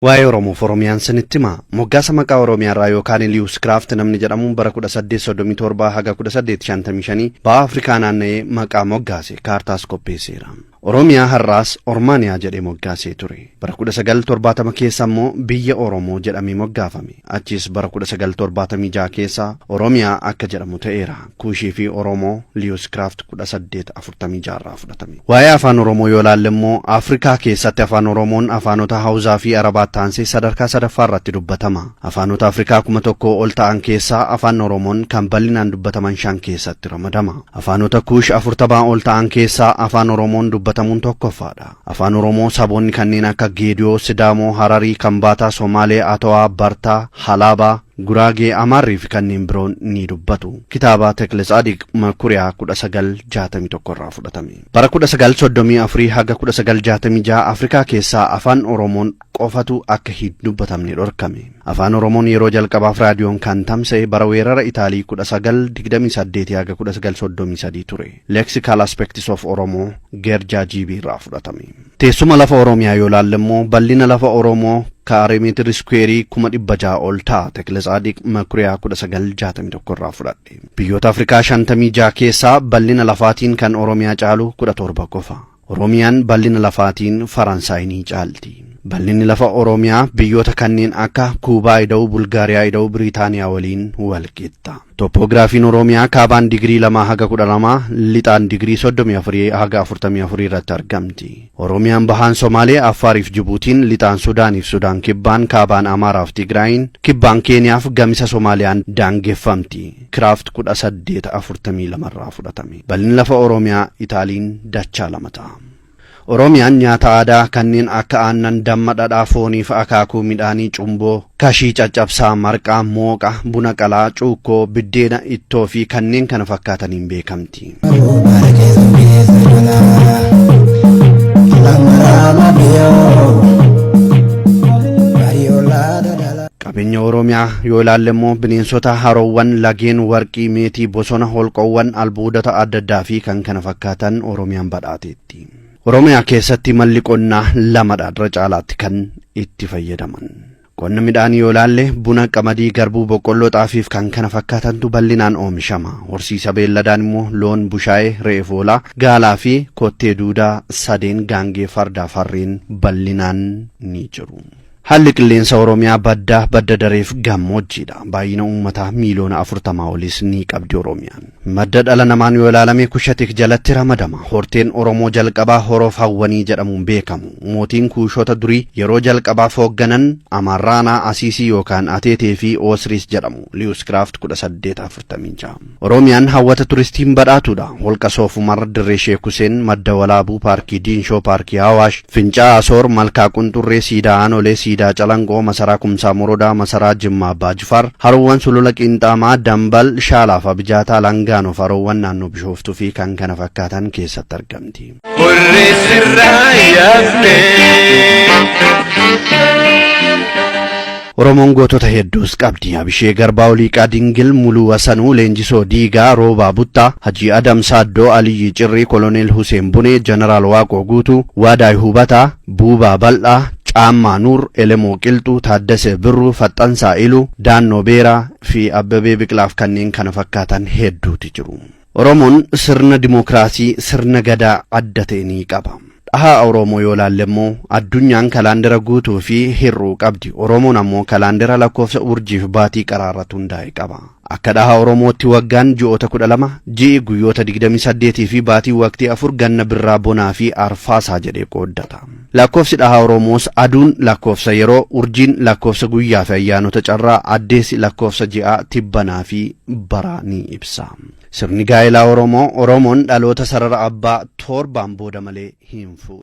Waa'ee Oromoo Oromiyaan sinittima moggaasa maqaa Oromiyaa irraa yookaan Lewis Craft namni jedhamuun bara 1837 haga 1855 ba'a Afrikaa naanna'ee maqaa moggaase kaartaas qopheesseera. Oromiyaa har'aas Ormaaniyaa jedhee moggaasee ture. Bara 1970 keessa immoo biyya Oromoo jedhamee moggaafame. Achis bara 1976 keessa Oromiyaa akka jedhamu ta'eera. Kuushii fi Oromoo Lewis Craft 1846 irraa fudhatame. Waa'ee afaan Oromoo yoo ilaalle immoo Afrikaa keessatti afaan Oromoon afaanota Haawuzaa fi Arabaa ta'ansi sadarkaa sadaffaa irratti dubbatama. Afaanota Afrikaa 1000 ol ta'an keessaa afaan Oromoon kan bal'inaan dubbataman 5 keessatti ramadama. Afaanota Kuush 40 ol ta'an keessaa afaan Oromoon dubbatamuun tokkoffaadha. Afaan Oromoo saboonni kanneen akka Geediyoo, Sidaamoo, Hararii, Kambaataa, Somaalee, Atawaa, Bartaa, Halaabaa, Guraagee, Amaarrii fi kanneen biroon ni dubbatu. Kitaaba Tekle Tsaadiq Makuriyaa 1961 irraa fudhatame. Bara 1934 haga 1966 Afrikaa keessaa afaan Oromoon qofatu akka hin dubbatamne dhorkame. Afaan Oromoon yeroo jalqabaaf raadiyoon kan tamsa'e bara weerara Itaalii 1928 haga 1933 ture. Lexical Aspects of Oromoo Gerjaa Jiibii irraa fudhatame. Teessuma lafa Oromiyaa yoo ilaalle immoo bal'ina lafa Oromoo kaaree meetiri squeerii 600 ol ta'a. Tekle Tsaadiq Makuriyaa 1961 irraa fudhadhe. Biyyoota Afrikaa 56 keessaa bal'ina lafaatiin kan Oromiyaa caalu 17 qofa. Oromiyaan bal'ina lafaatiin Faransaay ni caalti. Bal'inni lafa Oromiyaa biyyoota kanneen akka Kuubaa ida'u, Bulgaariyaa ida'u, Biriitaaniyaa waliin walqixa. Topograafiin Oromiyaa kaabaan digirii 2 haga 12, lixaan digirii 34 haga 44 irratti argamti. Oromiyaan bahaan Somaalee, Affaariif Jibuutiin, lixaan Sudaaniif Sudaan kibbaan, kaabaan Amaaraaf Tigraayin, kibbaan Keeniyaaf gamisa Somaaliyaan daangeffamti. Craft 1842 irraa fudhatame. Bal'inni lafa Oromiyaa Itaaliin dachaa 2 ta'a. Oromiyaan nyaata aadaa kanneen akka aannan, damma, dhadhaa, foonii fi akaakuu midhaanii, cumboo, kashii, caccabsaa, marqaa, mooqa, buna qalaa, cuukkoo, biddeena, ittoo fi kanneen kana fakkaataniin beekamti. Qabeenya Oromiyaa yoo ilaalle immoo bineensota, haroowwan, lageen, warqii, meetii, bosona, holqoowwan, albuudota adda addaa fi kan kana fakkaatan Oromiyaan badhaateetti. Oromiyaa keessatti malli qonnaa 2dha irra caalaatti kan itti fayyadaman. Qonna midhaanii yoo ilaalle buna, qamadii, garbuu, boqqolloo, xaafiif kan kana fakkaatantu bal'inaan oomishama. Horsiisa beelladaan immoo loon, bushaayee, re'ee foolaa, gaalaa fi kottee duudaa, sadeen, gaangee, fardaa, farreen bal'inaan ni jiru. Haalli qilleensa Oromiyaa badda dareef gammoojjiidha. Baay'ina uummataa miiliyoona 40 olis ni qabdi Oromiyaan. Madda dhala namaan yoo ilaalame Kushatik jalatti ramadama. Horteen Oromoo jalqabaa Horoof Hawwanii jedhamuun beekamu. Mootiin Kuushota durii yeroo jalqabaaf hoogganan Amaarraanaa, Asiisii yookaan Ateetee fi Oosiriis jedhamu. Lewis Craft 1846. Oromiyaan hawwata turistiin badhaatuudha. Holqa Soofumar, Dirree Sheek Huseen, Madda Walaabuu, Paarkii Diinshoo, Paarkii Hawaash, Fincaa Asoor, Malkaa Qunxurree, Siidaa Anolee, Siidaa Calangoo, Masaraa Kumsaa Morodaa, Masaraa Jimmaa Abbaa Jifaar, haroowwan Sulula Qinxaamaa, Dambal, Shaalaaf Abijaataa, Langaanoof haroowwan naannoo Bishooftuu fi kan kana fakkaatan keessatti argamti. Oromoon gootota hedduus qabdi. Abishee Garbaa, Oliiqaa Dingil, Muluu Wasanuu, Leenjisoo Diigaa, Roobaa Buttaa, Hajii Adam Saaddoo, Aliyyi Cirrii, Koloneel Huseen Bunee, Jeneraal Waaqoo Guutuu, Waadaay Hubataa, Buubaa Bal'aa, Caammaa Nuur, Elemoo Qilxuu, Taaddasee Birruu, Faxxansaa Iluu, Daannoo Beeraa fi Abbabee Biqilaaf kanneen kana fakkaatan hedduuti jiru. Oromoon sirna dimookiraasii, sirna gadaa adda ta'e ni qaba. Dhahaa Oromoo yoo ilaalle immoo addunyaan kalaandara guutuu fi hir'uu qabdi. Oromoon ammoo kalaandara lakkoofsa urjiif baatii qaraarratti hundaa'e qaba. Akka dhahaa Oromootti waggaan ji'oota 12, ji'i guyyoota 28 fi baatii waqtii 4 ganna birraa bonaa fi arfaasaa jedhee qooddata. Lakkoofsi dhahaa Oromoos aduun lakkoofsa yeroo, urjiin lakkoofsa guyyaa fi ayyaanota carraa, addeessi lakkoofsa ji'aa, tibbanaa fi baraa ni ibsa. Sirni gaa'elaa Oromoo, Oromoon dhaloota sarara abbaa torbaan booda malee hin fuudhu.